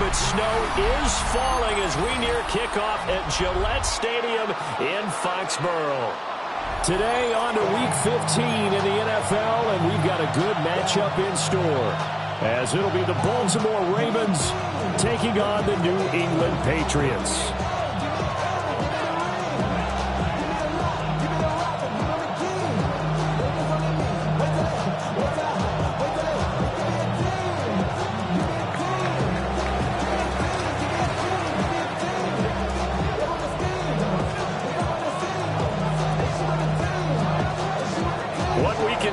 but snow is falling as we near kickoff at Gillette Stadium in Foxborough. Today on to Week 15 in the NFL, and we've got a good matchup in store, as it'll be the Baltimore Ravens taking on the New England Patriots.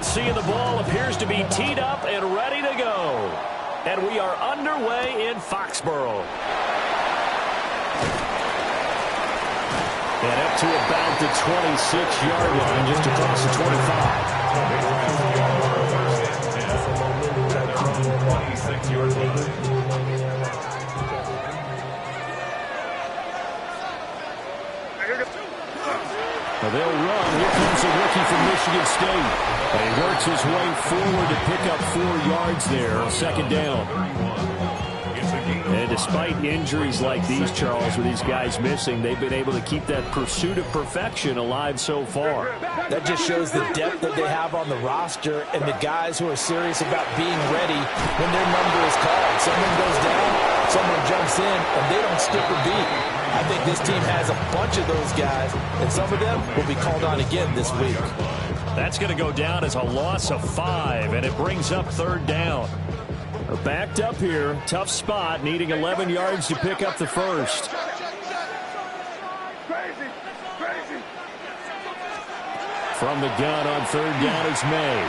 Seeing the ball appears to be teed up and ready to go. And we are underway in Foxborough. And up to about the 26-yard line, just across the 25. 26-yard line. Now they'll run. Here comes a rookie from Michigan State. And he works his way forward to pick up 4 yards there on second down. And despite injuries like these, Charles, with these guys missing, they've been able to keep that pursuit of perfection alive so far. That just shows the depth that they have on the roster and the guys who are serious about being ready when their number is called. Someone goes down, someone jumps in, and they don't skip a beat. I think this team has a bunch of those guys, and some of them will be called on again this week. That's going to go down as a loss of 5, and it brings up third down. They're backed up here. Tough spot, needing 11 yards to pick up the first. From the gun on third down is May.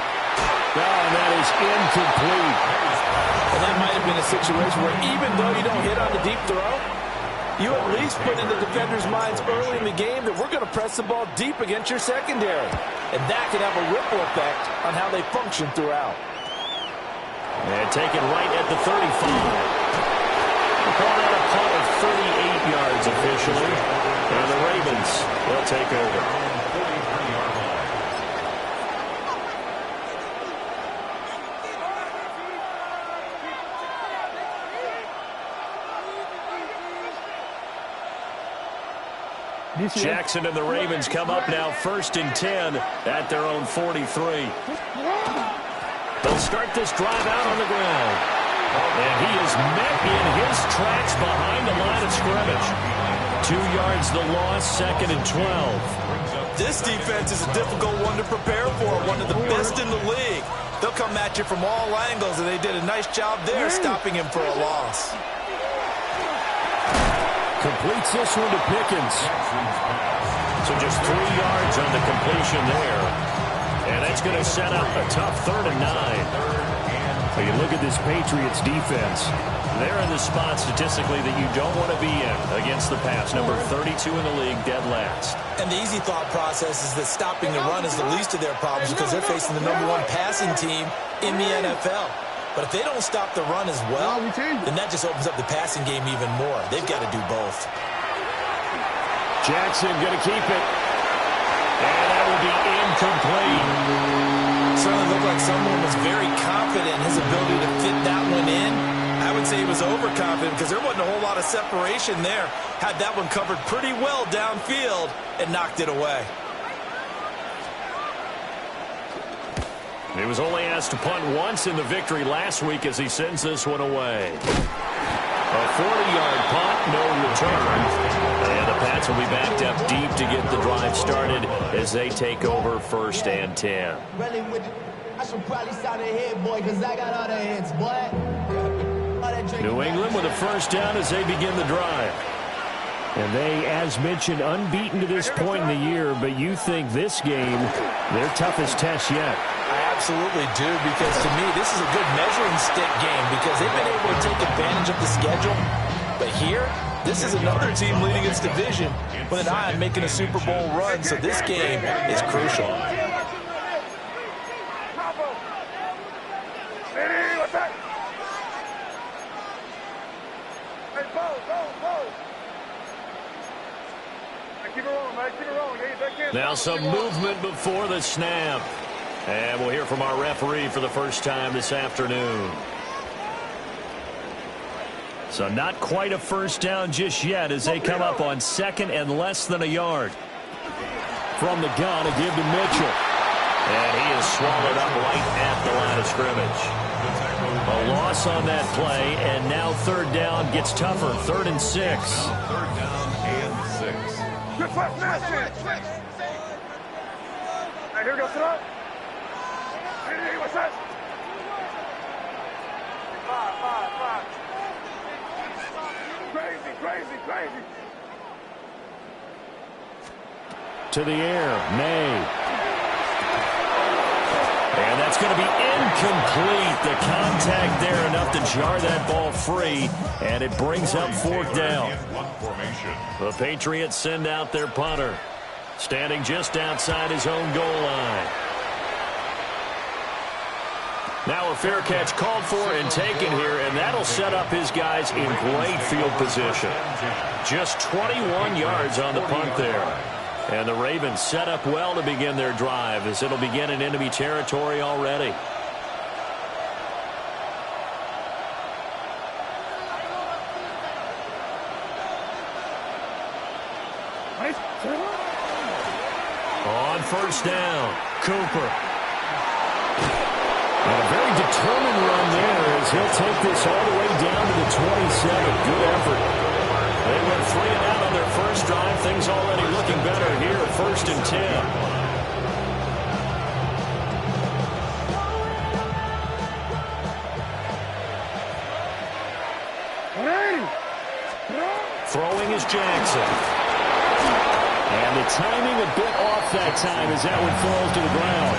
Oh, and that is incomplete. And that might have been a situation where even though you don't hit on the deep throw, you at least put in the defenders' minds early in the game that we're going to press the ball deep against your secondary. And that can have a ripple effect on how they function throughout. And taken right at the 35. Called out a punt of 38 yards officially. And the Ravens will take over. Jackson and the Ravens come up now 1st and 10 at their own 43. They'll start this drive out on the ground. And he is met in his tracks behind the line of scrimmage. 2 yards the loss, 2nd and 12. This defense is a difficult one to prepare for, one of the best in the league. They'll come at you from all angles, and they did a nice job there stopping him for a loss. Completes this one to Pickens. So just 3 yards on the completion there. And that's going to set up a tough 3rd and 9. So you look at this Patriots defense. They're in the spot statistically that you don't want to be in against the pass. Number 32 in the league, dead last. And the easy thought process is that stopping the run is the least of their problems because they're facing the #1 passing team in the NFL. But if they don't stop the run as well, then that just opens up the passing game even more. They've got to do both. Jackson going to keep it. And that will be incomplete. Certainly looked like someone was very confident in his ability to fit that one in. I would say he was overconfident because there wasn't a whole lot of separation there. Had that one covered pretty well downfield and knocked it away. He was only asked to punt once in the victory last week as he sends this one away. A 40-yard punt, no return. And the Pats will be backed up deep to get the drive started as they take over 1st and 10. I should probably sound ahead, boy, because I got all the hits, boy. New England with a 1st down as they begin the drive. And they, as mentioned, unbeaten to this point in the year, but you think this game, their toughest test yet. I absolutely do, because to me, this is a good measuring stick game because they've been able to take advantage of the schedule. But here, this is another team leading its division with an eye on making a Super Bowl run, so this game is crucial. Now some movement before the snap. And we'll hear from our referee for the first time this afternoon. So not quite a first down just yet as they come up on second and less than a yard. From the gun, a give to Mitchell. And he is swallowed up right at the line of scrimmage. A loss on that play, and now third down gets tougher. 3rd and 6. Third down and 6. Hey, here we go, sit up. Hey, what's that? 5. Crazy. To the air, May. And that's going to be incomplete. The contact there enough to jar that ball free, and it brings up 4th down. The Patriots send out their punter, standing just outside his own goal line. Now a fair catch called for and taken here, and that'll set up his guys in great field position. Just 21 yards on the punt there. And the Ravens set up well to begin their drive as it'll begin in enemy territory already. On first down, Cooper. And a very determined run there as he'll take this all the way down to the 27. Good effort. They went 3 and out on their first drive. Things already looking better here at 1st and 10. Throwing is Jackson. And the timing a bit off that time as that one falls to the ground.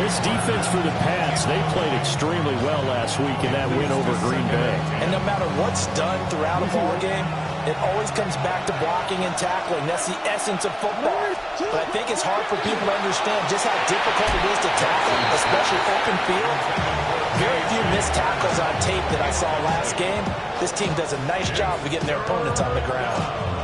This defense for the Pats, they played extremely well last week in that win over Green Bay. And no matter what's done throughout a ball game, it always comes back to blocking and tackling. That's the essence of football. But I think it's hard for people to understand just how difficult it is to tackle, especially open field. Very few missed tackles on tape that I saw last game. This team does a nice job of getting their opponents on the ground.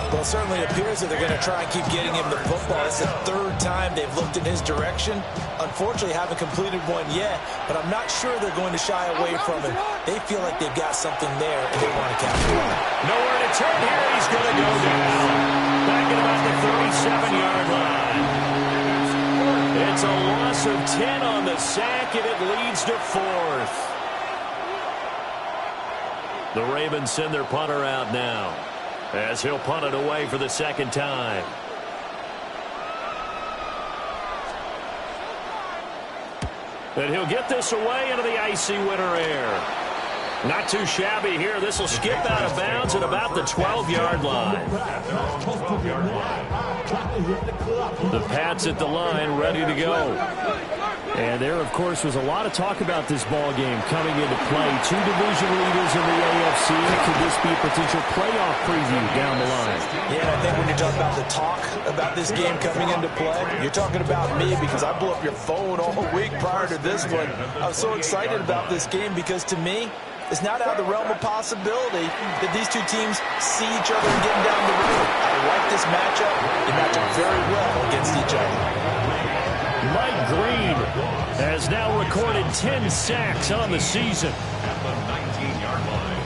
Well, it certainly appears that they're going to try and keep getting him the football. It's the 3rd time they've looked in his direction. Unfortunately, haven't completed one yet, but I'm not sure they're going to shy away from him. They feel like they've got something there, and they want to capitalize. Nowhere to turn here. He's going to go down. Back at about the 37-yard line. It's a loss of 10 on the sack, and it leads to 4th. The Ravens send their punter out now, as he'll punt it away for the 2nd time. And he'll get this away into the icy winter air. Not too shabby here. This will skip out of bounds at about the 12-yard line. The Pats at the line, ready to go. And there, of course, was a lot of talk about this ball game coming into play. 2 division leaders in the AFC. Could this be a potential playoff preview down the line? Yeah, I think when you talk about the talk about this game coming into play, you're talking about me because I blew up your phone all week prior to this one. I was so excited about this game because, to me, it's not out of the realm of possibility that these two teams see each other and getting down the road. I like this matchup. They match up very well against each other. Mike Green has now recorded 10 sacks on the season. At the 19-yard line.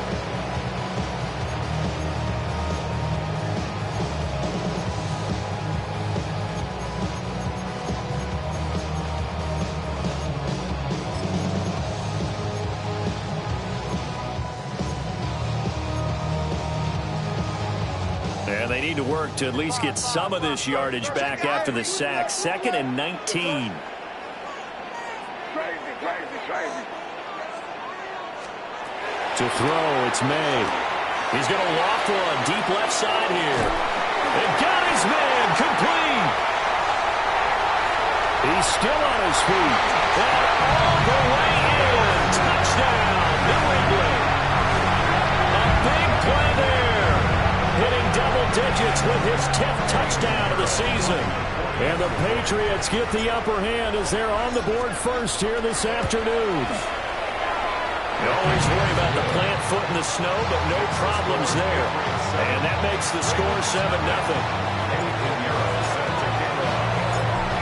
And they need to work to at least get some of this yardage back after the sack. 2nd and 19. Crazy. To throw, it's May. He's going to loft one deep left side here. And got his man complete. He's still on his feet. And all the way in. Touchdown, New England. A big play there. Hitting double digits with his 10th touchdown of the season. And the Patriots get the upper hand as they're on the board first here this afternoon. You always worry about the plant foot in the snow, but no problems there. And that makes the score 7-0.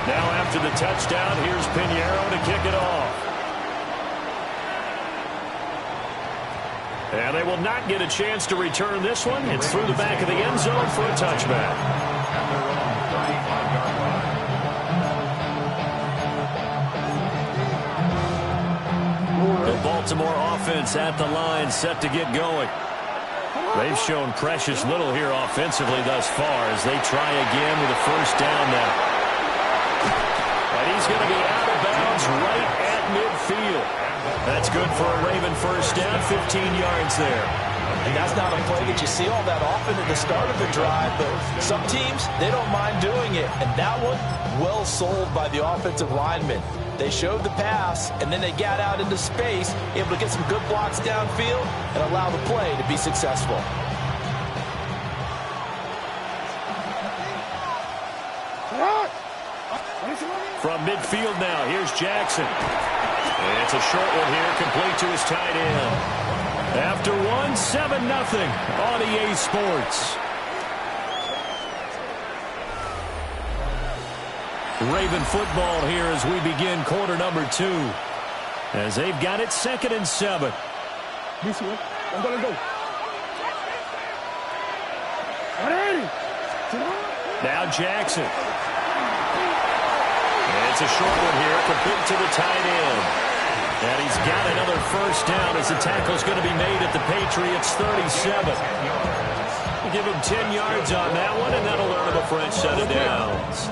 Now after the touchdown, here's Pinheiro to kick it off. And they will not get a chance to return this one. It's through the back of the end zone for a touchback. The Baltimore offense at the line, set to get going. They've shown precious little here offensively thus far as they try again with a first down now. And he's going to be out of bounds right at midfield. That's good for a Raven first down, 15 yards there. And that's not a play that you see all that often at the start of the drive, but some teams, they don't mind doing it. And that one, well sold by the offensive lineman. They showed the pass, and then they got out into space, able to get some good blocks downfield and allow the play to be successful. From midfield now, here's Jackson. And it's a short one here, complete to his tight end. After one, 7-0 on EA Sports. Raven football here as we begin quarter number 2. As they've got it 2nd and 7. This one. I'm going to go. Now Jackson. And it's a short one here, complete to the tight end. And he's got another first down as the tackle's going to be made at the Patriots 37. We'll give him 10 yards on that one, and that'll earn him a fresh set of downs.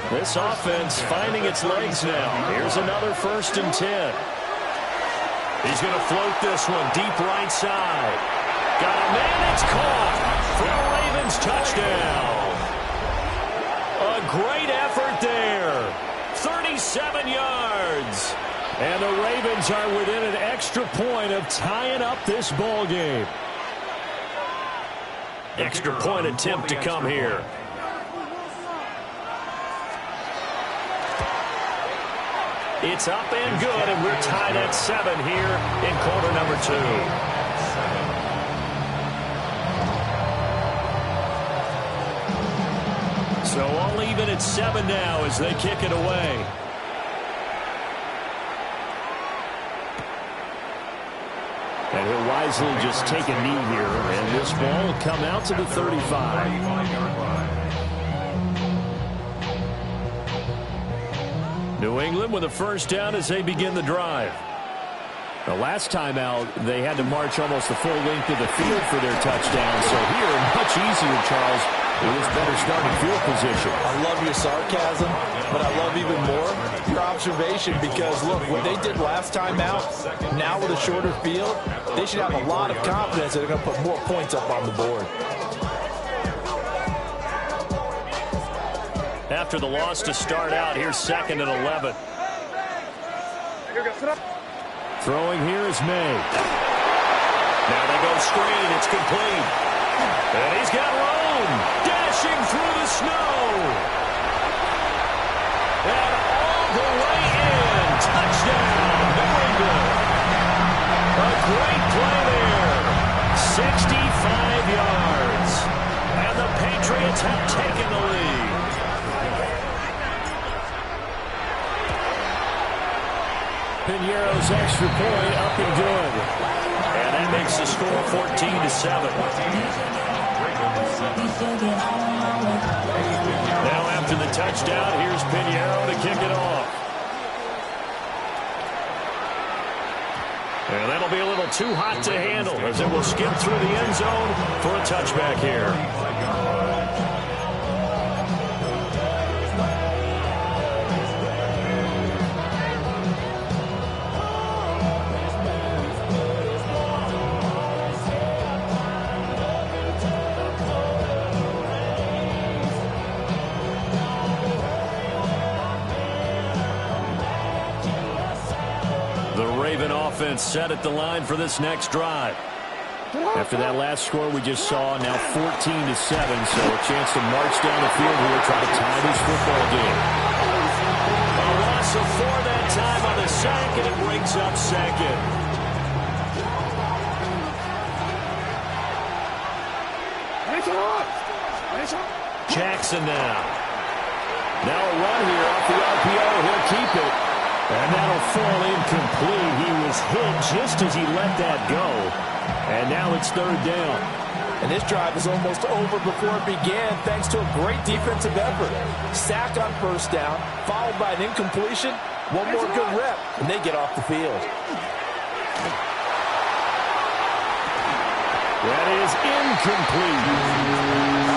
This offense finding its legs now. Here's another 1st and 10. He's going to float this one deep right side. Got a man, it's caught for a Ravens touchdown. A great effort there. 37 yards. And the Ravens are within an extra point of tying up this ball game. Extra point attempt to come here. It's up and good, and we're tied at 7 here in quarter number 2. So all even at 7 now as they kick it away. And he'll wisely just take a knee here, and this ball will come out to the 35. New England with a first down as they begin the drive. The last time out, they had to march almost the full length of the field for their touchdown. So here, much easier, Charles, with this better starting field position. I love your sarcasm, but I love even more your observation because, look, what they did last time out, now with a shorter field, they should have a lot of confidence that they're going to put more points up on the board. After the loss to start out, here's 2nd and 11. Throwing here is May. Now they go screen. It's complete. And he's got room. Dashing through the snow. And all the way in. Touchdown, New England. A great play there. 65 yards. And the Patriots have taken the lead. Piñeiro's extra point up and good. And that makes the score 14-7. Now after the touchdown, here's Piñeiro to kick it off. And that'll be a little too hot to handle as it will skip through the end zone for a touchback here. Offense set at the line for this next drive. After that last score we just saw, now 14-7, so a chance to march down the field here, try to tie this football game. A loss of 4 that time on the sack, and it brings up 2nd. Jackson now. Now a run here off the RPO. He'll keep it. And that'll fall incomplete. He was hit just as he let that go. And now it's third down. And this drive is almost over before it began thanks to a great defensive effort. Sack on first down, followed by an incompletion. One more good rep, and they get off the field. That is incomplete.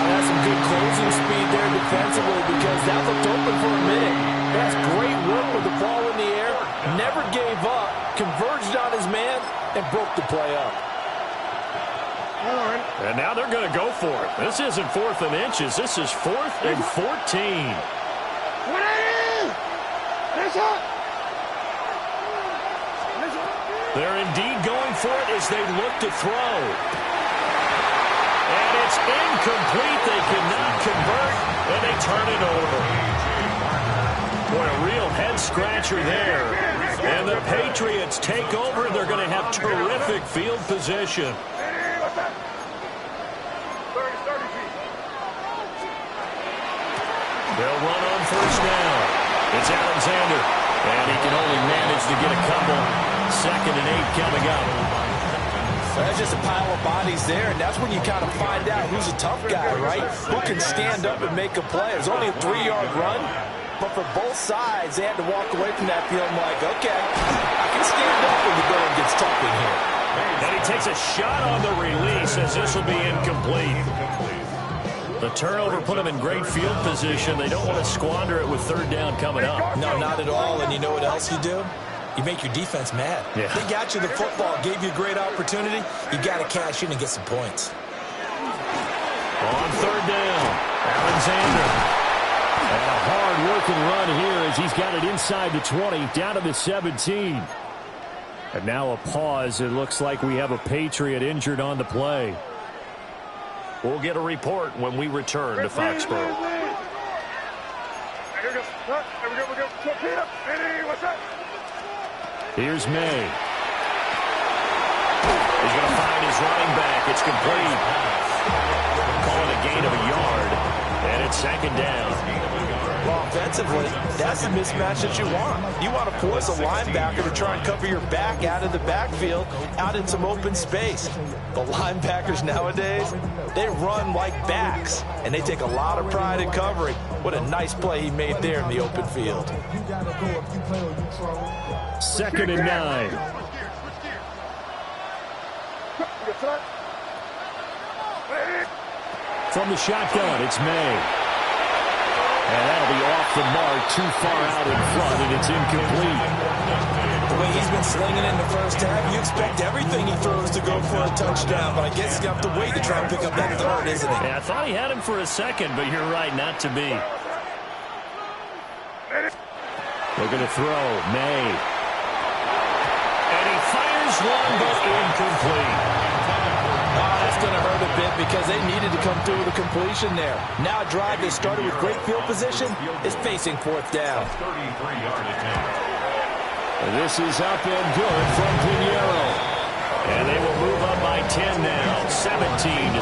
That's some good closing speed there defensively because that looked open for a minute. That's great work with the ball in the air. Never gave up, converged on his man, and broke the play up. And now they're going to go for it. This isn't 4th and inches. This is 4th and 14. They're indeed going for it as they look to throw. And it's incomplete. They cannot convert, and they turn it over. Boy, a real head-scratcher there. And the Patriots take over. They're going to have terrific field position. They'll run on first down. It's Alexander. And he can only manage to get a couple. 2nd and 8 coming up. That's just a pile of bodies there, and that's when you kind of find out who's a tough guy, right? Who can stand up and make a play. It was only a 3-yard run, but for both sides, they had to walk away from that field like, okay, I can stand up when the going gets tough in here. And he takes a shot on the release as this will be incomplete. The turnover put them in great field position. They don't want to squander it with third down coming up. No, not at all. And you know what else you do? You make your defense mad. Yeah. They got you the football, gave you a great opportunity. You got to cash in and get some points. On third down, Alexander. And a hard-working run here as he's got it inside the 20, down to the 17. And now a pause. It looks like we have a Patriot injured on the play. We'll get a report when we return to Foxborough. Here's May. He's going to find his running back. It's complete. Call it a gain of a yard. And it's 2nd down. Well, offensively, that's the mismatch that you want. You want to force a linebacker to try and cover your back out of the backfield, out in some open space. The linebackers nowadays, they run like backs, and they take a lot of pride in covering. What a nice play he made there in the open field. 2nd and 9. From the shotgun, it's May. And that'll be off the mark, too far out in front, and it's incomplete. The way he's been slinging in the first half, you expect everything he throws to go for a touchdown, but I guess you have to wait to try and pick up that third, isn't he? Yeah, I thought he had him for a second, but you're right, not to be. Looking to throw, May. And he fires one, but incomplete. That's going to hurt a bit because they needed to come through with a completion there. Now a drive that started with great field position is facing 4th down. This is up and good from Pinheiro. And they will move up by 10 now, 17-7.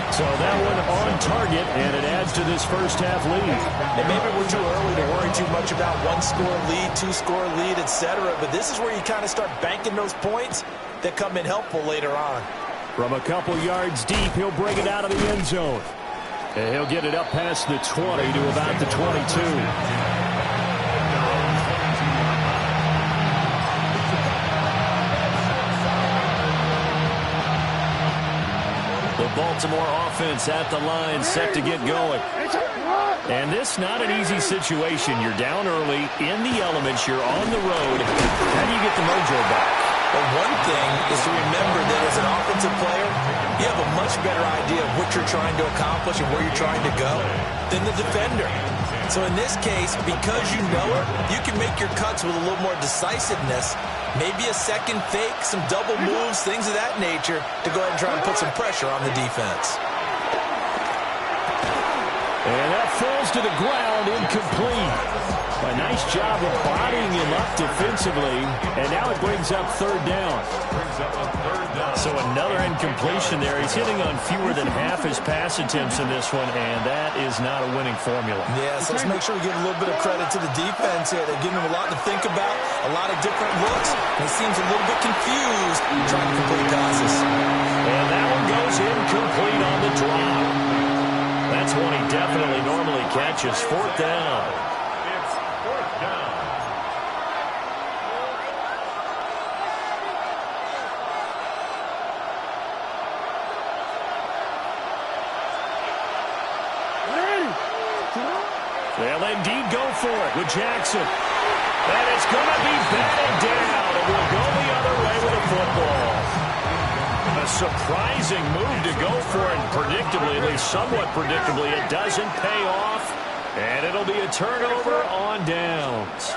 So that one on target, and it adds to this first half lead. And maybe we're too early to worry too much about 1-score lead, 2-score lead, etc. But this is where you kind of start banking those points that come in helpful later on. From a couple yards deep, he'll bring it out of the end zone. And he'll get it up past the 20 to about the 22. The Baltimore offense at the line, set to get going. And this not an easy situation. You're down early, in the elements, you're on the road. How do you get the mojo back? Well, one thing is to remember that as an offensive player, you have a much better idea of what you're trying to accomplish and where you're trying to go than the defender. So in this case, because you know it, you can make your cuts with a little more decisiveness, maybe a second fake, some double moves, things of that nature, to go ahead and try and put some pressure on the defense. And that falls to the ground, incomplete. A nice job of bodying him up defensively, and now it brings up third down. brings up a third down. So another incompletion there. He's hitting on fewer than half his pass attempts in this one, and that is not a winning formula. Yes, let's make sure we give a little bit of credit to the defense here. They're giving him a lot to think about, a lot of different looks, and he seems a little bit confused trying to complete passes. And that one goes incomplete on the drop. That's one he definitely normally catches. Fourth down. It's fourth down. They'll indeed go for it with Jackson. And it's going to be batted down, and we'll go the other way with a football. A surprising move to go for it, predictably, at least somewhat predictably. It doesn't pay off, and it'll be a turnover on downs.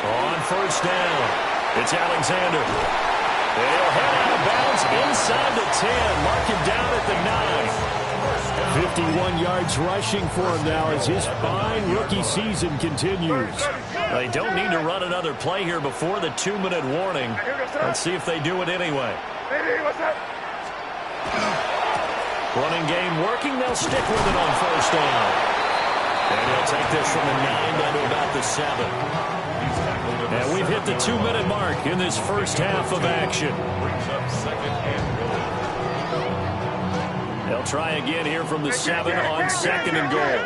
On first down, it's Alexander. They'll head out of bounds inside the 10, mark him down at the 9. 51 yards rushing for him now as his fine rookie season continues. They don't need to run another play here before the 2-minute warning. Let's see if they do it anyway. Running game working. They'll stick with it on first down. And he'll take this from the 9 down to about the 7. And we've hit the 2-minute mark in this first half of action. Brings up second and goal. They'll try again here from the 7 on second and goal.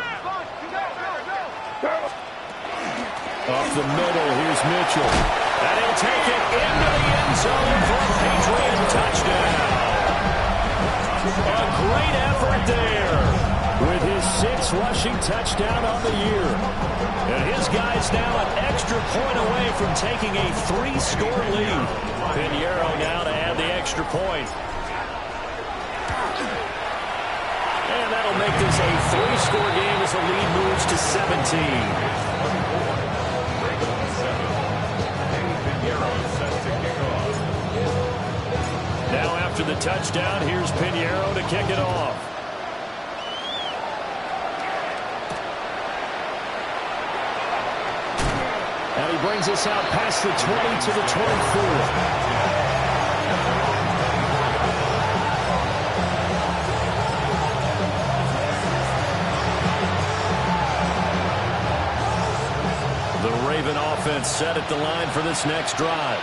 Off the middle, here's Mitchell. And he'll take it into the end zone for a Patriot touchdown. A great effort there. With his 6th rushing touchdown on the year. And his guy's now an extra point away from taking a 3-score lead. Pinheiro now to add the extra point. And that'll make this a 3-score game as the lead moves to 17. Now after the touchdown, here's Pinheiro to kick it off. And he brings us out past the 20 to the 24. The Raven offense set at the line for this next drive.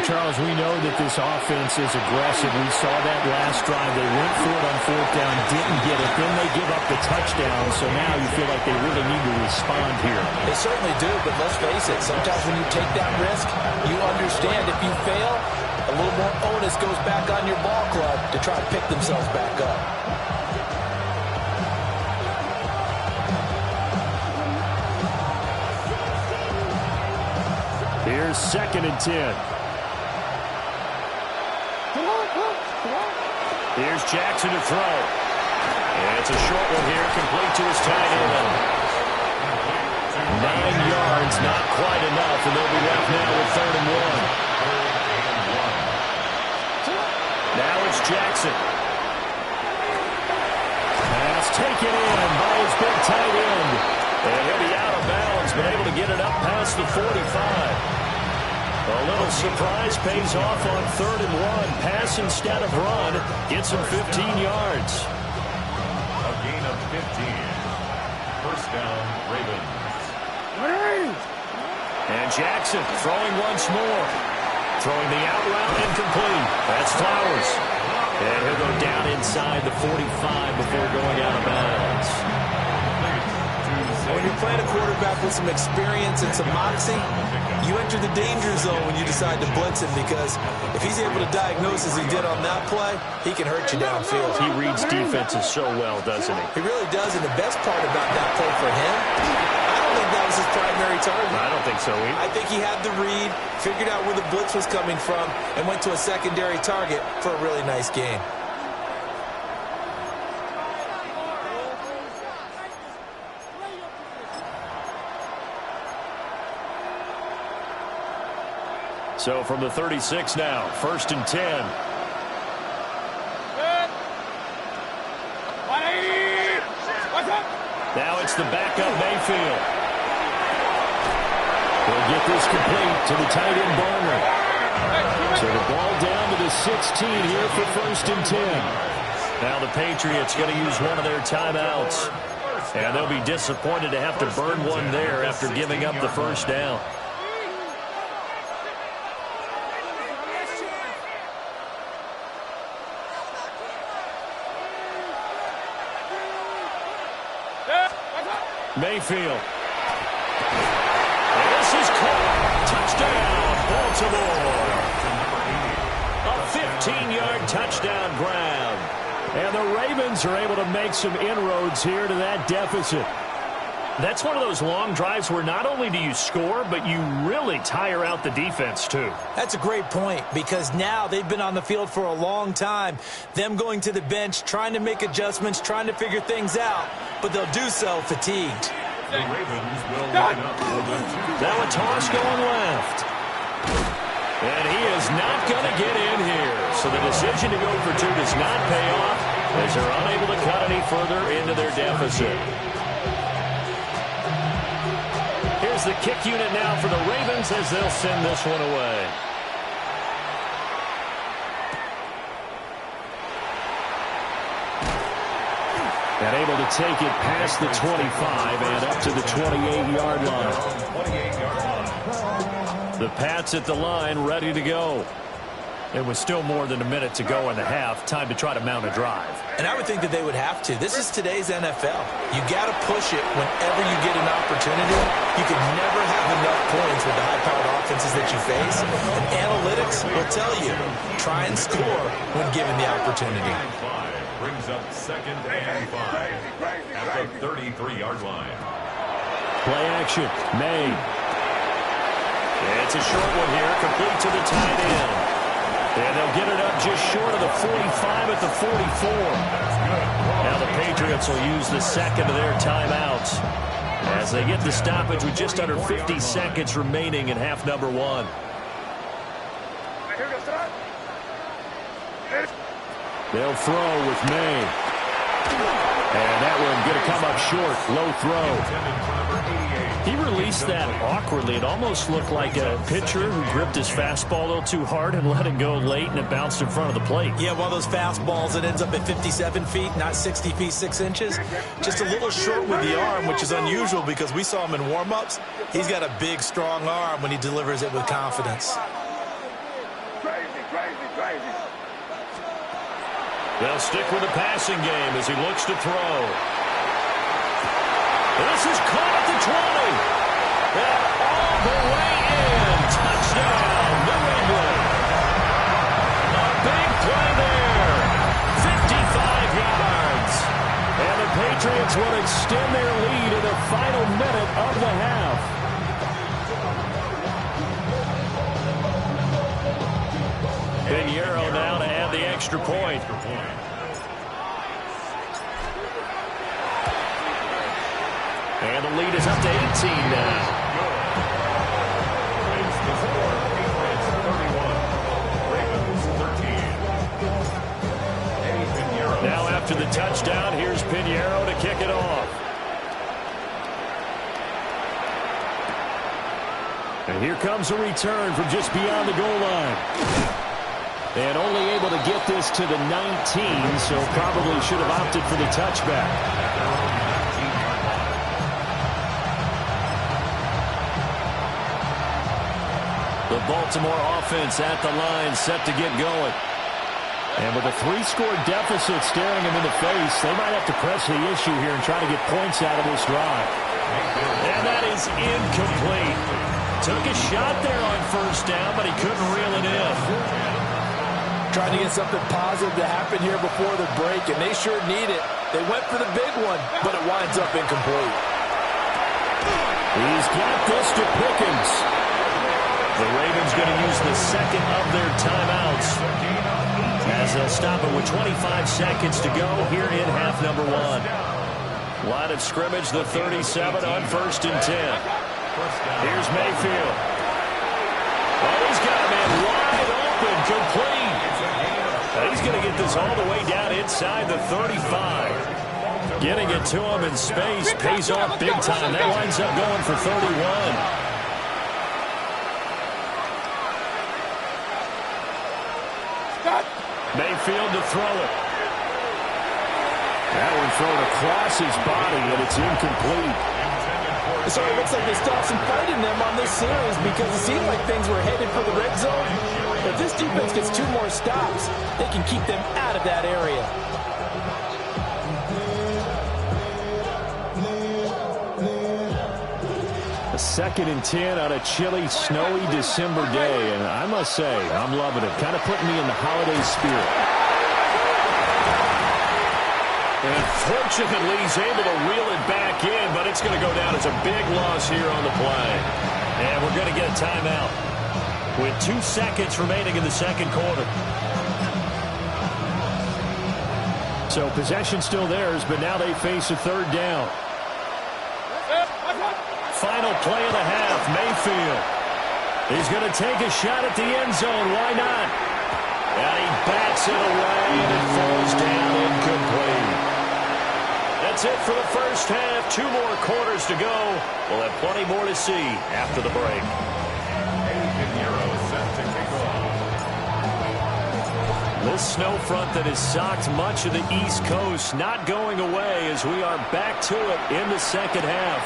Charles, we know that this offense is aggressive. We saw that last drive. They went for it on fourth down, didn't get it. Then they give up the touchdown. So now you feel like they really need to respond here. They certainly do, but let's face it. Sometimes when you take that risk, you understand if you fail, a little more onus goes back on your ball club to try to pick themselves back up. Here's second and 10. Here's Jackson to throw. And it's a short one here, complete to his tight end. 9 yards, not quite enough, and they'll be left now with 3rd and 1. Now it's Jackson. Pass taken in by his big tight end. And he'll be out of bounds, but able to get it up past the 45. A little surprise pays off on 3rd and 1. Pass instead of run. Gets him 15 yards. A gain of 15. First down, Ravens. And Jackson throwing once more. Throwing the out route incomplete. That's Flowers. And he'll go down inside the 45 before going out of bounds. When you're playing a quarterback with some experience and some moxie, you enter the danger zone when you decide to blitz him, because if he's able to diagnose as he did on that play, he can hurt you downfield. He reads defenses so well, doesn't he? He really does, and the best part about that play for him, I don't think that was his primary target. I don't think so either. I think he had the read, figured out where the blitz was coming from, and went to a secondary target for a really nice game. So from the 36 now, 1st and 10. Now it's the backup Mayfield. They'll get this complete to the tight end Barner. So the ball down to the 16 here for 1st and 10. Now the Patriots going to use one of their timeouts. And they'll be disappointed to have to burn one there after giving up the first down. Mayfield. And this is caught. Touchdown, Baltimore. A 15-yard touchdown grab. And the Ravens are able to make some inroads here to that deficit. That's one of those long drives where not only do you score, but you really tire out the defense, too. That's a great point, because now they've been on the field for a long time. Them going to the bench, trying to make adjustments, trying to figure things out, but they'll do so fatigued. The Ravens will line up for the Now a toss going left. And he is not going to get in here. So the decision to go for two does not pay off as they're unable to cut any further into their deficit. Here's the kick unit now for the Ravens as they'll send this one away. And able to take it past the 25 and up to the 28-yard line. 28-yard line. The Pats at the line, ready to go. It was still more than a minute to go in the half. Time to try to mount a drive. And I would think that they would have to. This is today's NFL. You got to push it whenever you get an opportunity. You can never have enough points with the high-powered offenses that you face. And analytics will tell you, try and score when given the opportunity. Brings up 2nd and 5 at the 33-yard line. Play action. May. It's a short one here, complete to the tight end. And they'll get it up just short of the 45 at the 44. Now the Patriots will use the second of their timeouts as they get the stoppage with just under 50 seconds remaining in half number one. They'll throw with May. And that one going to come up short. Low throw. He released that awkwardly. It almost looked like a pitcher who gripped his fastball a little too hard and let it go late, and it bounced in front of the plate. Yeah, one of those fastballs that ends up at 57 feet, not 60 feet, 6 inches. Just a little short with the arm, which is unusual because we saw him in warm-ups. He's got a big, strong arm when he delivers it with confidence. They'll stick with the passing game as he looks to throw. This is caught at the 20. And all the way in. Touchdown, New England. A big play there. 55 yards. And the Patriots will extend their lead in the final minute of the half. Pinheiro now to add the extra point. And the lead is up to 18 now. Now after the touchdown, here's Pinheiro to kick it off. And here comes a return from just beyond the goal line. And only able to get this to the 19, so probably should have opted for the touchback. The Baltimore offense at the line, set to get going. And with a 3-score deficit staring them in the face, they might have to press the issue here and try to get points out of this drive. And that is incomplete. Took a shot there on first down, but he couldn't reel it in. Trying to get something positive to happen here before the break, and they sure need it. They went for the big one, but it winds up incomplete. He's got this to Pickens. The Ravens going to use the second of their timeouts as they'll stop it with 25 seconds to go here in half number one. Line of scrimmage, the 37 on 1st and 10. Here's Mayfield. Oh, he's got a man wide open, complete. He's going to get this all the way down inside the 35. Getting it to him in space pays off big time. That winds up going for 31. Mayfield to throw it. That one thrown across his body, and it's incomplete. So it looks like they still have some fight in them on this series because it seemed like things were headed for the red zone. If this defense gets 2 more stops, they can keep them out of that area. A 2nd and 10 on a chilly, snowy December day, and I must say, I'm loving it. Kind of putting me in the holiday spirit. And fortunately, he's able to reel it back in, but it's going to go down as a big loss here on the play. And we're going to get a timeout with 2 seconds remaining in the second quarter. So possession still theirs, but now they face a 3rd down. Final play of the half, Mayfield. He's going to take a shot at the end zone. Why not? And he bats it away, and it falls down incomplete. That's it for the first half. 2 more quarters to go. We'll have plenty more to see after the break. This snow front that has socked much of the East Coast not going away as we are back to it in the second half.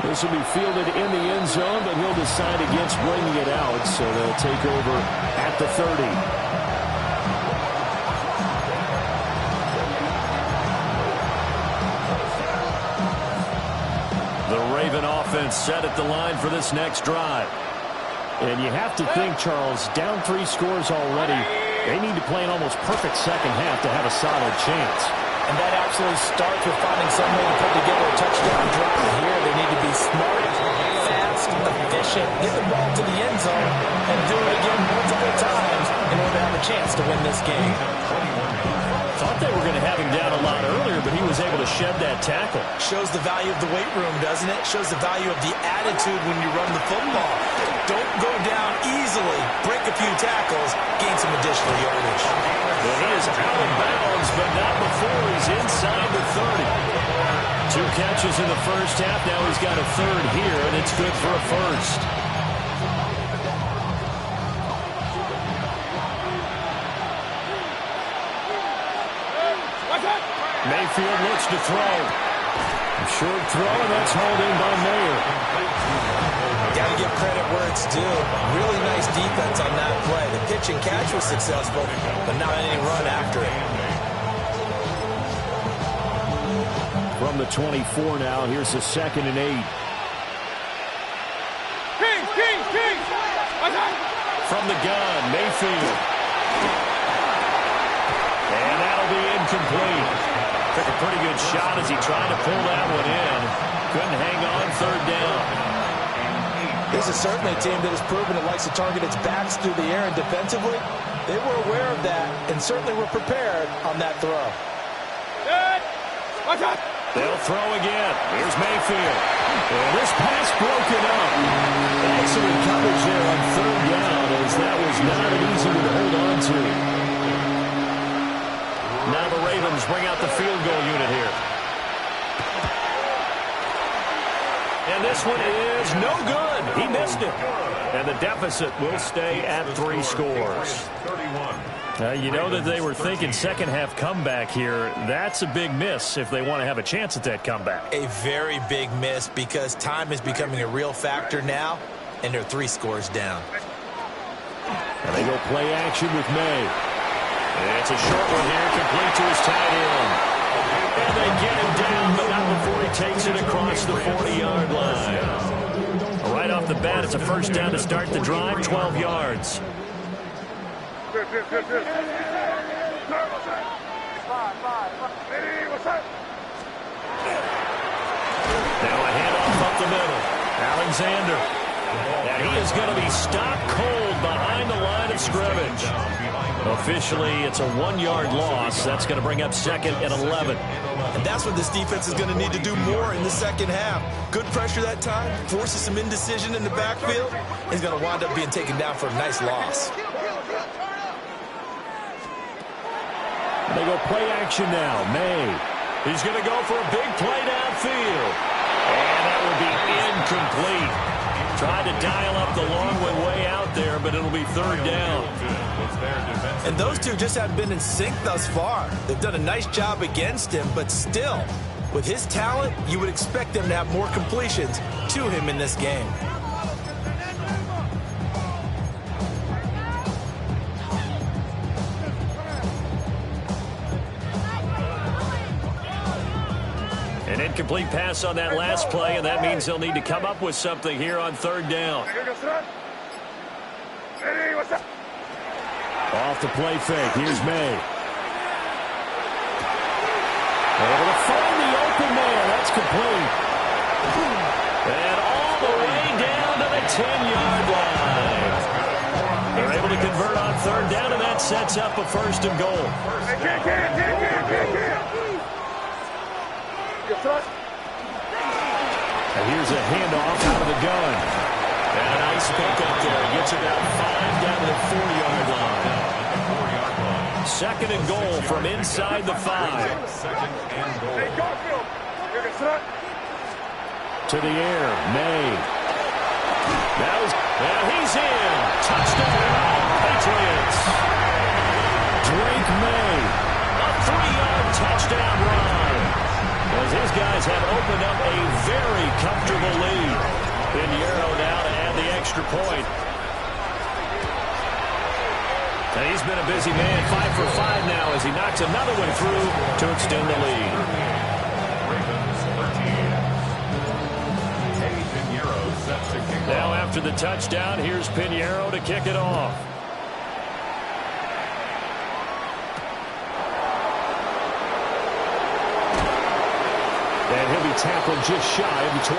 This will be fielded in the end zone, but he'll decide against bringing it out, so they'll take over at the 30. The Raven offense set at the line for this next drive. And you have to think, Charles, down 3 scores already. They need to play an almost perfect second half to have a solid chance. And that absolutely starts with finding some way to put together a touchdown drive here. They need to be smart, fast, efficient, get the ball to the end zone, and do it again multiple times in order to have a chance to win this game. Thought they were going to have him down a lot earlier, but he was able to shed that tackle. Shows the value of the weight room, doesn't it? Shows the value of the attitude when you run the football. Don't go down easily. Break a few tackles. Gain some additional yardage. Well, he is out of bounds, but not before he's inside the 30. 2 catches in the first half. Now he's got a 3rd here, and it's good for a 1st. Mayfield looks to throw. A short throw, and that's hauled in by Mayer. Got to give credit where it's due. Really nice defense on that play. The pitch and catch was successful, but not any run after it. From the 24 now, here's the 2nd and 8. From the gun, Mayfield. And that'll be incomplete. Took a pretty good shot as he tried to pull that one in. Couldn't hang on 3rd down. This is certainly a team that has proven it likes to target its backs through the air, and defensively, they were aware of that and certainly were prepared on that throw. They'll throw again. Here's Mayfield. And this pass broken up. Excellent coverage there on 3rd down, as that was not an easy one to hold on to. Now the Ravens bring out the field goal unit here. And this one is no good. He missed it. And the deficit will stay at 3 scores. You know that they were thinking second half comeback here. That's a big miss if they want to have a chance at that comeback. A very big miss because time is becoming a real factor now, and they're 3 scores down. And they go play action with May. And it's a short one here, complete to his tight end. And they get him down, but not before he takes it across the 40-yard line. Right off the bat, it's a 1st down to start the drive, 12 yards. Now a handoff up the middle. Alexander. And he is going to be stopped cold behind the line of scrimmage. Officially, it's a 1-yard loss. That's going to bring up 2nd and 11. And that's what this defense is going to need to do more in the second half. Good pressure that time, forces some indecision in the backfield. He's going to wind up being taken down for a nice loss. They go play action now. May. He's going to go for a big play downfield. And that will be incomplete. Tried to dial up the long way out there, but it'll be third down. And those two just haven't been in sync thus far. They've done a nice job against him, but still, with his talent, you would expect them to have more completions to him in this game. An incomplete pass on that last play, and that means they'll need to come up with something here on third down. Off the play fake. Here's May. Able to find the open man. That's complete. And all the way down to the 10-yard line. They're able to convert on third down, and that sets up a first and goal. And here's a handoff out of the gun. And a nice pickup there. Gets about 5 down to the 4-yard line. Second and goal from inside the 5. Second and goal. To the air, May. Now he's in. Touchdown, Patriots. Drake May. A 3-yard touchdown run. As his guys have opened up a very comfortable lead. Pinheiro now to add the extra point. And he's been a busy man, 5 for 5 now as he knocks another one through to extend the lead. Now after the touchdown, here's Pinheiro to kick it off. And he'll be tackled just shy of the 25.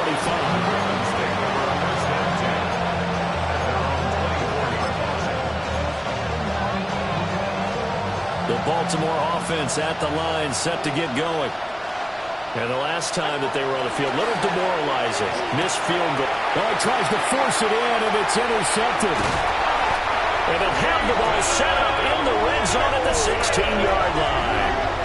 The Baltimore offense at the line, set to get going. And the last time that they were on the field, a little demoralizing. Missed field goal. Oh, he tries to force it in, and it's intercepted. And they'll have the ball set up in the red zone at the 16-yard line.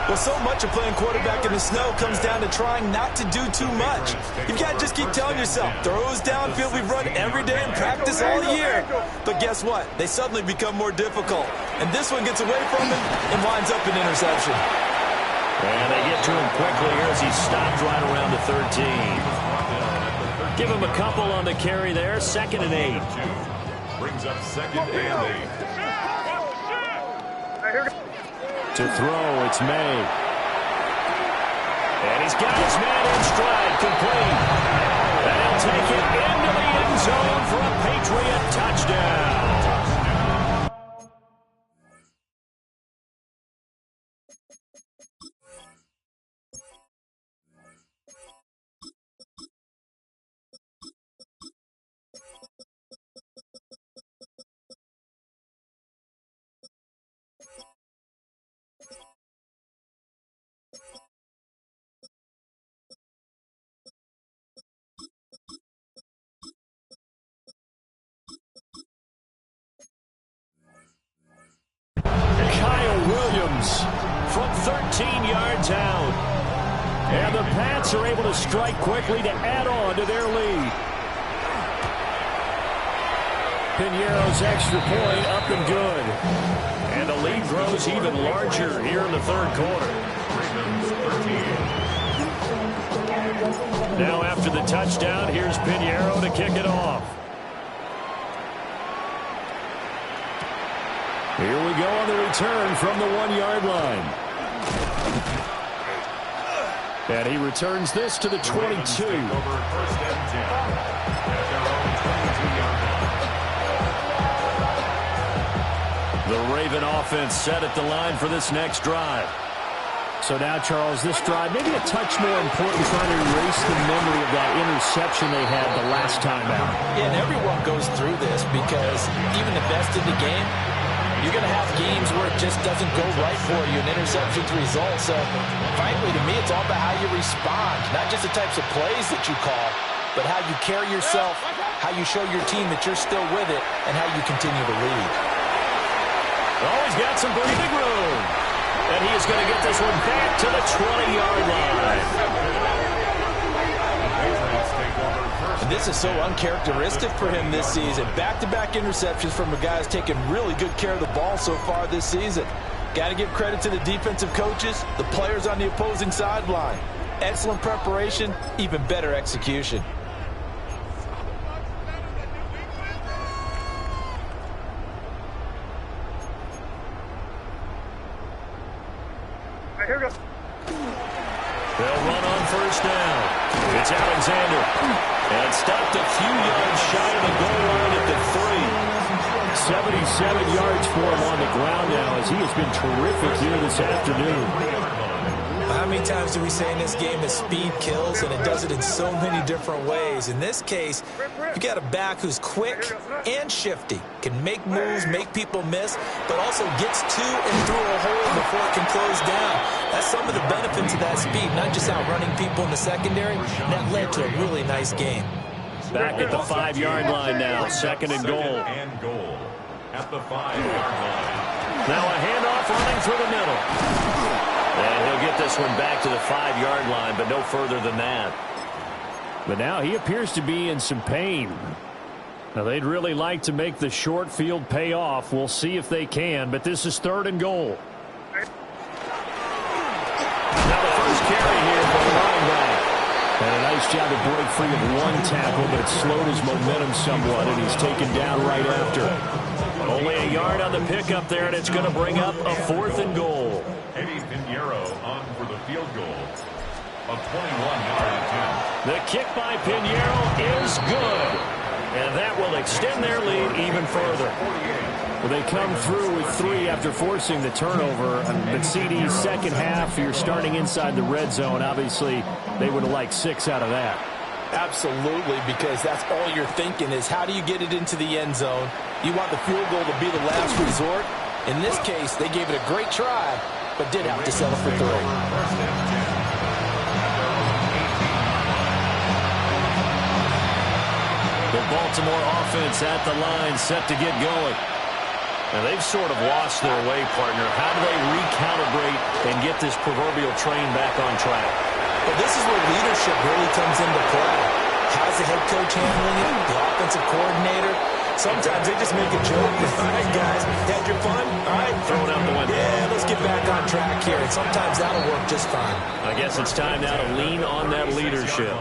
Well, so much of playing quarterback in the snow comes down to trying not to do too much. You've got to just keep telling yourself, throws downfield we've run every day in practice all year. But guess what? They suddenly become more difficult. And this one gets away from him and winds up an interception. And they get to him quickly here as he stopped right around the 13. Give him a couple on the carry there. 2nd and 8. Brings up 2nd and 8. To throw, it's May. And he's got his man in stride, complete. And he'll take it into the end zone for a Patriot touchdown. From 13 yards out. And the Pats are able to strike quickly to add on to their lead. Pinheiro's extra point up and good. And the lead grows even larger here in the third quarter. Now after the touchdown, here's Pinheiro to kick it off. Here we go on the return from the 1-yard line. And he returns this to the 22. The Raven offense set at the line for this next drive. So now, Charles, this drive, maybe a touch more important, trying to erase the memory of that interception they had the last time out. Yeah, and everyone goes through this because even the best in the game, you're going to have games where it just doesn't go right for you, and interceptions result. So, frankly, to me, it's all about how you respond, not just the types of plays that you call, but how you carry yourself, how you show your team that you're still with it, and how you continue to lead. Oh, he's got some breathing room. And he is going to get this one back to the 20-yard line. And this is so uncharacteristic for him this season. Back-to-back interceptions from a guy who's taken really good care of the ball so far this season. Got to give credit to the defensive coaches, the players on the opposing sideline. Excellent preparation, even better execution. Here we go. They'll run on first down. It's Alexander. And stopped a few yards shy of the goal line at the 3. 77 yards for him on the ground now as he has been terrific here this afternoon. How many times do we say in this game that speed kills, and it does it in so many different ways? In this case, you got a back who's quick and shifty, can make moves, make people miss, but also gets to and through a hole before it can close down. That's some of the benefits of that speed, not just outrunning people in the secondary. And that led to a really nice game. Back at the 5-yard line now, second and goal. At the 5-yard line. Now a handoff running through the middle. And he'll get this one back to the 5-yard line, but no further than that. But now he appears to be in some pain. Now they'd really like to make the short field pay off. We'll see if they can, but this is third and goal. Now the first carry here for the running back. And a nice job to break free of one tackle, but it slowed his momentum somewhat, and he's taken down right after. Only a yard on the pickup there, and it's going to bring up a 4th and goal. Eddie Pinheiro on for the field goal. A 21-yard attempt. The kick by Pinheiro is good. And that will extend their lead even further. Well, they come through with 3 after forcing the turnover. But CD's second half, you're starting inside the red zone. Obviously, they would have liked 6 out of that. Absolutely, because that's all you're thinking is how do you get it into the end zone? You want the field goal to be the last resort. In this case, they gave it a great try, but did have to settle for 3. The Baltimore offense at the line, set to get going. Now they've sort of lost their way, partner. How do they recalibrate and get this proverbial train back on track? Well, this is where leadership really comes into play. How's the head coach handling it? The offensive coordinator? Sometimes they just make a joke. All right, guys, had your fun? All right, Throw it out the window. Yeah, let's get back on track here. And sometimes that'll work just fine. I guess it's time now to lean on that leadership.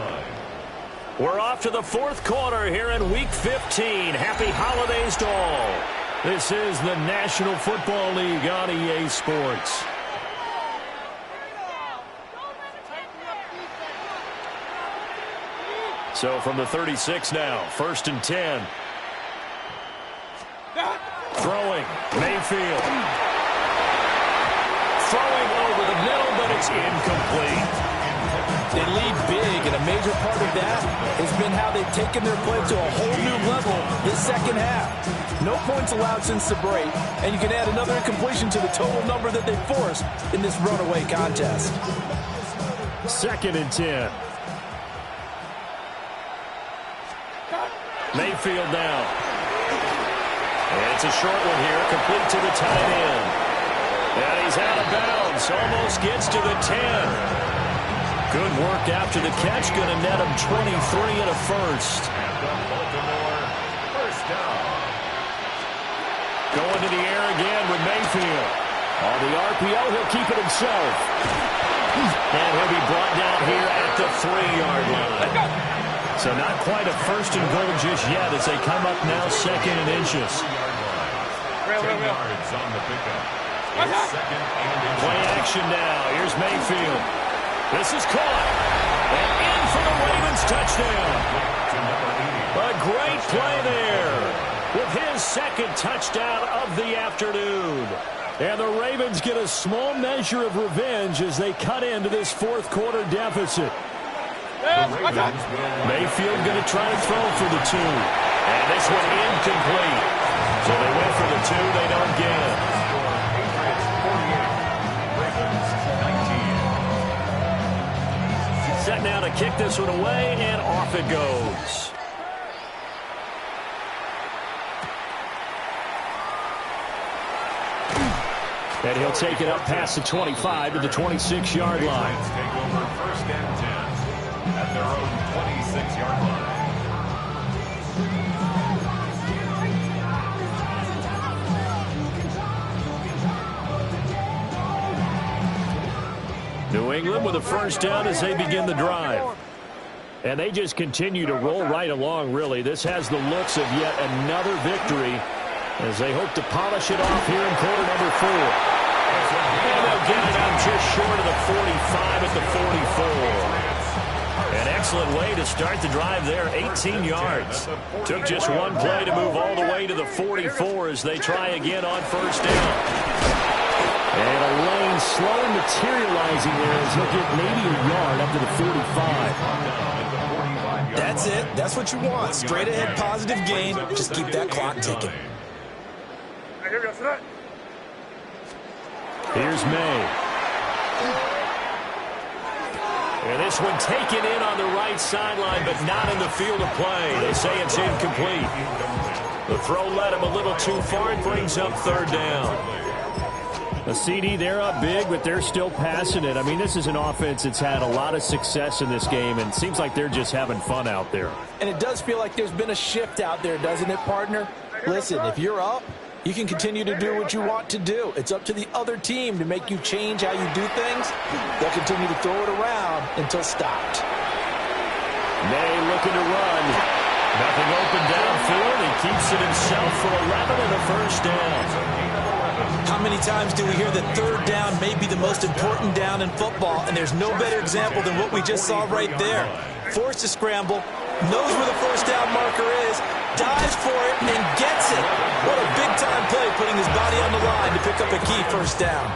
We're off to the 4th quarter here in Week 15. Happy holidays to all. This is the National Football League on EA Sports. So from the 36 now, 1st and 10. Throwing, Mayfield. Throwing over the middle, but it's incomplete. They lead big, and a major part of that has been how they've taken their play to a whole new level this second half. No points allowed since the break, and you can add another incompletion to the total number that they forced in this runaway contest. 2nd and 10. Mayfield now. And it's a short one here, complete to the tight end. And he's out of bounds, almost gets to the 10. Good work after the catch, going to net him 23 and a first. First down. Going to the air again with Mayfield. On the RPO, he'll keep it himself. And he'll be brought down here at the 3-yard line. So not quite a 1st and goal just yet as they come up now 2nd and inches. 10 yards on the pickup. It's 2nd and inches. Play action now. Here's Mayfield. This is caught. And in for the Ravens touchdown. A great play there with his 2nd touchdown of the afternoon. And the Ravens get a small measure of revenge as they cut into this 4th quarter deficit. Mayfield going to try to throw for the 2. And this one incomplete. So they went for the 2. They don't get it. Set now to kick this one away, and off it goes. And he'll take it up past the 25 to the 26-yard line. Take over 1st and 10 at their own 26. 6-yard line. New England with a first down as they begin the drive. And they just continue to roll right along, really. This has the looks of yet another victory as they hope to polish it off here in quarter number 4. And they'll get it out just short of the 45 at the 44. An excellent way to start the drive there, 18 yards. Took just one play to move all the way to the 44 as they try again on first down. And a lane slowly materializing there as he'll get maybe a yard up to the 45. That's it. That's what you want. Straight ahead positive gain. Just keep that clock ticking. Here's May. And this one taken in on the right sideline, but not in the field of play. They say it's incomplete. The throw led him a little too far. It brings up third down. A CD, they're up big, but they're still passing it. I mean, this is an offense that's had a lot of success in this game, and it seems like they're just having fun out there. And it does feel like there's been a shift out there, doesn't it, partner? Listen, if you're up, you can continue to do what you want to do. It's up to the other team to make you change how you do things. They'll continue to throw it around until stopped. May looking to run. Nothing open downfield. He keeps it himself for 11 and a first down. How many times do we hear that third down may be the most important down in football, and there's no better example than what we just saw right there. Forced to scramble, knows where the first down marker is, dives for it, and gets it. What a big-time play, putting his body on the line to pick up a key first down.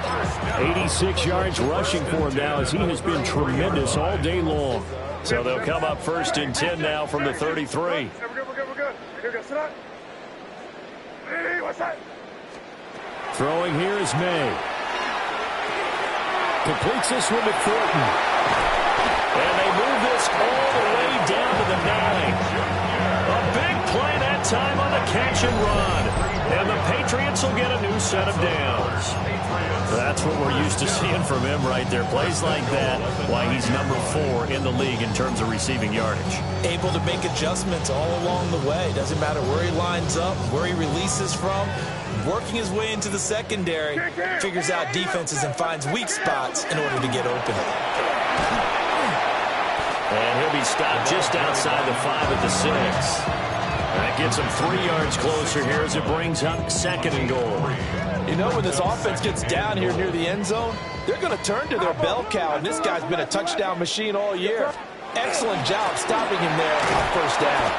86 yards rushing for him now as he has been tremendous all day long. So they'll come up first and 10 now from the 33. We're good. Here, go, sit up. Hey, what's that? Throwing here is May. Completes this one to Thornton. And they move this all the way down to the 9. A big play that time on the catch and run. And the Patriots will get a new set of downs. That's what we're used to seeing from him right there. Plays like that, why he's number 4 in the league in terms of receiving yardage. Able to make adjustments all along the way. Doesn't matter where he lines up, where he releases from. Working his way into the secondary, figures out defenses and finds weak spots in order to get open. And he'll be stopped just outside the 5 at the 6. That gets him 3 yards closer here as it brings up second and goal. You know, when this offense gets down here near the end zone, they're going to turn to their bell cow, and this guy's been a touchdown machine all year. Excellent job stopping him there on first down.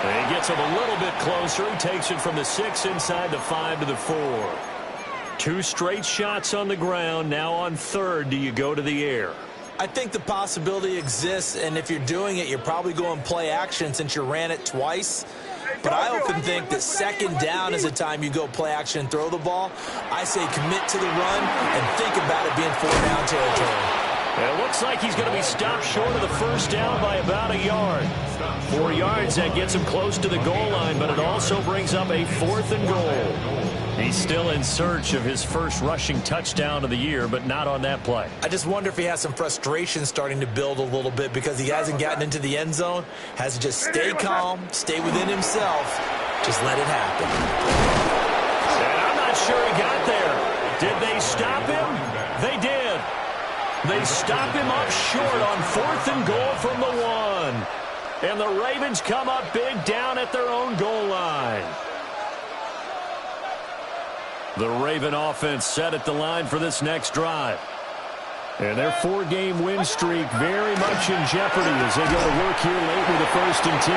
And he gets him a little bit closer. He takes it from the 6 inside the 5 to the 4. 2 straight shots on the ground. Now on third, do you go to the air? I think the possibility exists, and if you're doing it, you're probably going play action since you ran it twice. But I often think that second down is the time you go play action and throw the ball. I say commit to the run and think about it being 4-down territory. And it looks like he's going to be stopped short of the first down by about a yard. 4 yards, that gets him close to the goal line, but it also brings up a 4th and goal. He's still in search of his first rushing touchdown of the year, but not on that play. I just wonder if he has some frustration starting to build a little bit because he hasn't gotten into the end zone. Has to just stay calm, stay within himself, just let it happen. And I'm not sure he got there. Did they stop him? They did. They stop him up short on 4th and goal from the 1. And the Ravens come up big down at their own goal line. The Raven offense set at the line for this next drive. And their 4-game win streak very much in jeopardy as they go to work here late with a first and 10.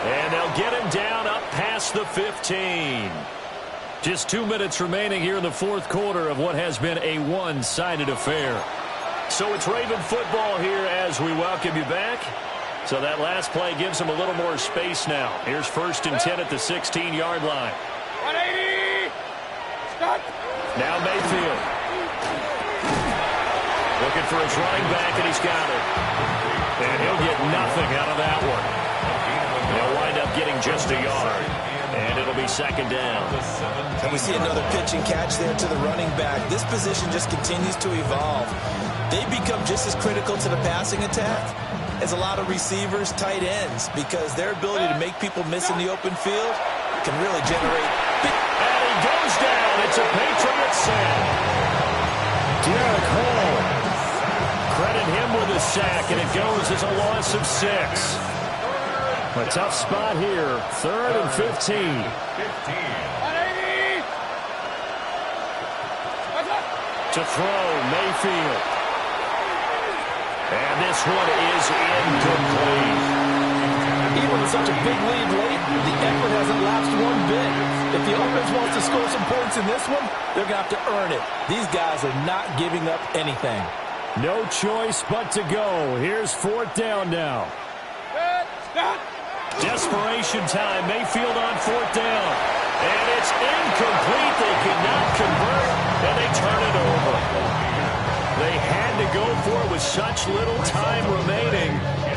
And they'll get him down up past the 15. Just 2 minutes remaining here in the 4th quarter of what has been a one-sided affair. So it's Raven football here as we welcome you back. So that last play gives them a little more space now. Here's first and 10 at the 16-yard line. 180! Stop! Now Mayfield. Looking for his running back, and he's got it. And he'll get nothing out of that one. They'll wind up getting just a yard. And it'll be second down. And we see another pitch and catch there to the running back. This position just continues to evolve. They become just as critical to the passing attack is a lot of receivers, tight ends, because their ability to make people miss in the open field can really generate. And he goes down. It's a Patriots sack. Derek Hall. Credit him with a sack, and it goes as a loss of 6. A tough spot here. 3rd and 15. To throw, Mayfield. And this one is incomplete. Even with such a big lead late, the effort hasn't lapsed one bit. If the offense wants to score some points in this one, they're going to have to earn it. These guys are not giving up anything. No choice but to go. Here's 4th down now. Desperation time. Mayfield on 4th down. And it's incomplete. They cannot convert, and they turn it over. They had to go for it with such little time remaining.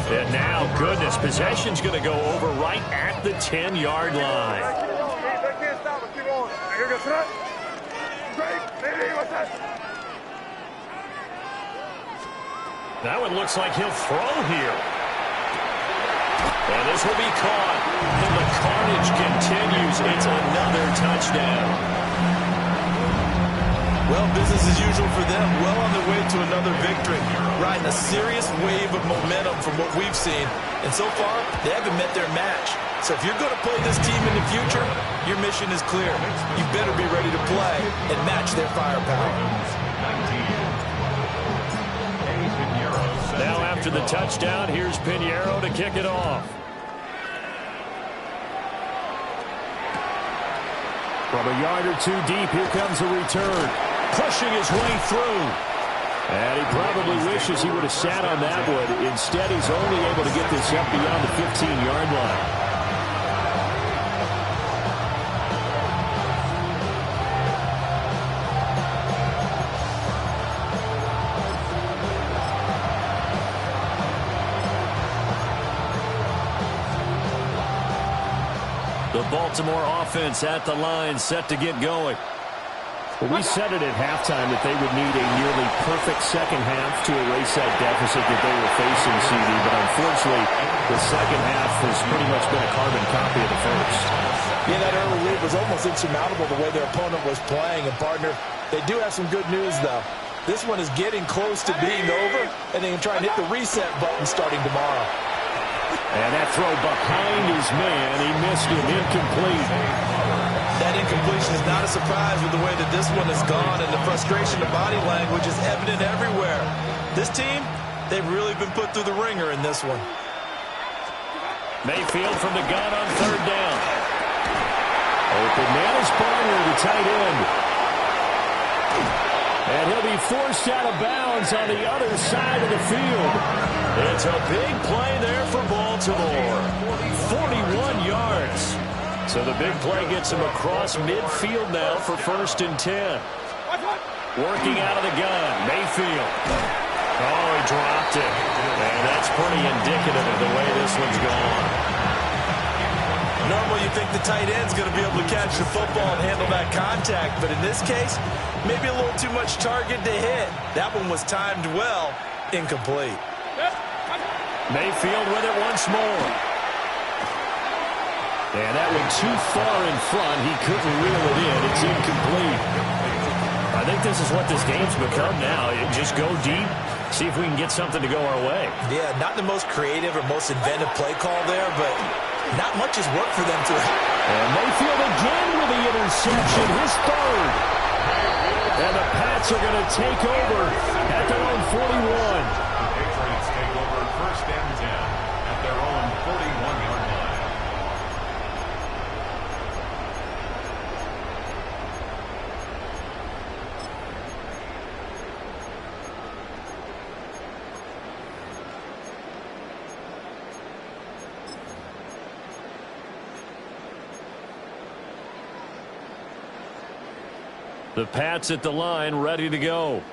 And now, goodness, possession's going to go over right at the 10-yard line. They can't stop us. Keep on. Here goes that. Great. What's that? That one looks like he'll throw here. And this will be caught. And the carnage continues. It's another touchdown. Well, business as usual for them. Well on their way to another victory. Riding a serious wave of momentum from what we've seen. And so far, they haven't met their match. So if you're going to play this team in the future, your mission is clear. You better be ready to play and match their firepower. Now after the touchdown, here's Pinheiro to kick it off. From a yard or 2 deep, here comes the return. Pushing his way through. And he probably wishes he would have sat on that one. Instead, he's only able to get this up beyond the 15-yard line. The Baltimore offense at the line, set to get going. Well, we said it at halftime that they would need a nearly perfect second half to erase that deficit that they were facing, CD. But unfortunately, the second half has pretty much been a carbon copy of the first. Yeah, that early lead was almost insurmountable the way their opponent was playing. And, partner, they do have some good news, though. This one is getting close to being over, and they can try and hit the reset button starting tomorrow. And that throw behind his man, he missed it, incomplete. That incompletion is not a surprise with the way that this one has gone, and the frustration of body language is evident everywhere. This team, they've really been put through the ringer in this one. Mayfield from the gun on 3rd down. Open man is Barner, the tight end. And he'll be forced out of bounds on the other side of the field. It's a big play there for Baltimore. 41 yards. So the big play gets him across midfield now for 1st and 10. Working out of the gun, Mayfield. Oh, he dropped it. And that's pretty indicative of the way this one's gone. Normally you think the tight end's going to be able to catch the football and handle that contact, but in this case, maybe a little too much target to hit. That one was timed well, incomplete. Mayfield with it once more. And that one too far in front. He couldn't reel it in. It's incomplete. I think this is what this game's become now. Just go deep, see if we can get something to go our way. Yeah, not the most creative or most inventive play call there, but not much has worked for them to. And Mayfield again with the interception, his 3rd. And the Pats are going to take over at their own 41. Patriots take over 1st and 10 at their own 41-yard line. The Pats at the line, ready to go.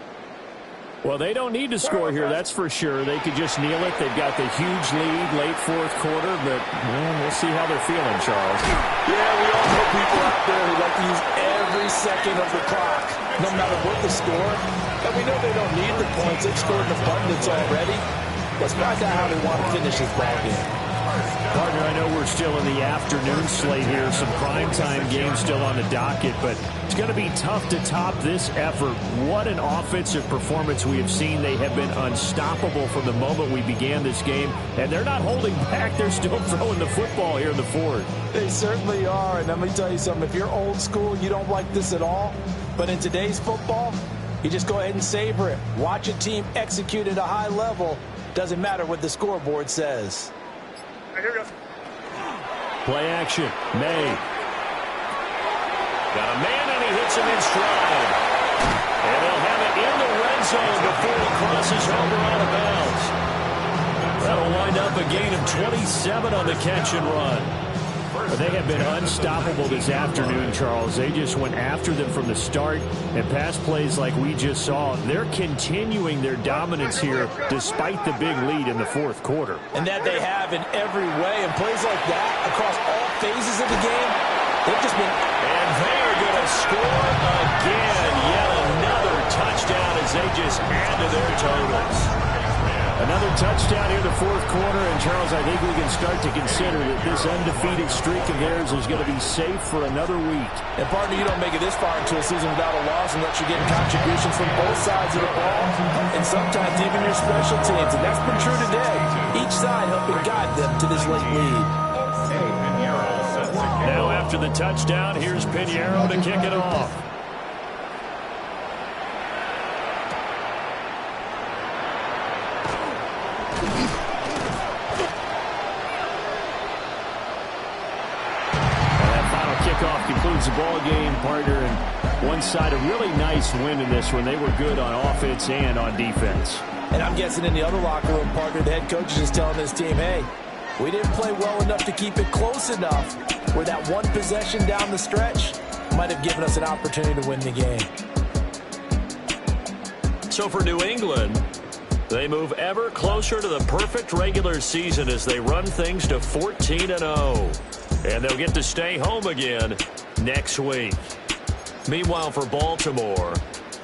Well, they don't need to score here, that's for sure. They could just kneel it. They've got the huge lead, late 4th quarter, but we'll see how they're feeling, Charles. Yeah, we all know people out there who like to use every second of the clock, no matter what the score. And we know they don't need the points. They've scored in abundance already. Let's find out how they want to finish this ball game. Partner, I know we're still in the afternoon slate here. Some primetime games still on the docket, but it's going to be tough to top this effort. What an offensive performance we have seen. They have been unstoppable from the moment we began this game, and they're not holding back. They're still throwing the football here in the fourth. They certainly are, and let me tell you something. If you're old school, you don't like this at all, but in today's football, you just go ahead and savor it. Watch a team execute at a high level. Doesn't matter what the scoreboard says. Here goes. Play action. May. Got a man, and he hits him in stride. And they'll have it in the red zone before he crosses over out of bounds. That'll wind up a gain of 27 on the catch and run. But they have been unstoppable this afternoon, Charles. They just went after them from the start, and pass plays like we just saw. They're continuing their dominance here despite the big lead in the fourth quarter. And that they have in every way. And plays like that across all phases of the game, they've just been... And they're going to score again. Yet another touchdown as they just add to their totals. Another touchdown here in the fourth quarter, and Charles, I think we can start to consider that this undefeated streak of theirs is going to be safe for another week. And partner, you don't make it this far into a season without a loss unless you're getting contributions from both sides of the ball, and sometimes even your special teams, and that's been true today. Each side helping guide them to this late lead. Now after the touchdown, here's Pinheiro to kick it off. Kickoff concludes the ball game, partner, and one side a really nice win in this one. They were good on offense and on defense. And I'm guessing in the other locker room, partner, the head coach is just telling this team, hey, we didn't play well enough to keep it close enough where that one possession down the stretch might have given us an opportunity to win the game. So for New England, they move ever closer to the perfect regular season as they run things to 14-0. And they'll get to stay home again next week. Meanwhile, for Baltimore,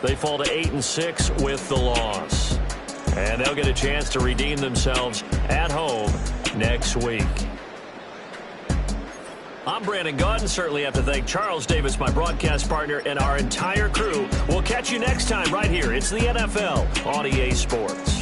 they fall to 8-6 with the loss. And they'll get a chance to redeem themselves at home next week. I'm Brandon Gaudin. Certainly have to thank Charles Davis, my broadcast partner, and our entire crew. We'll catch you next time right here. It's the NFL on EA Sports.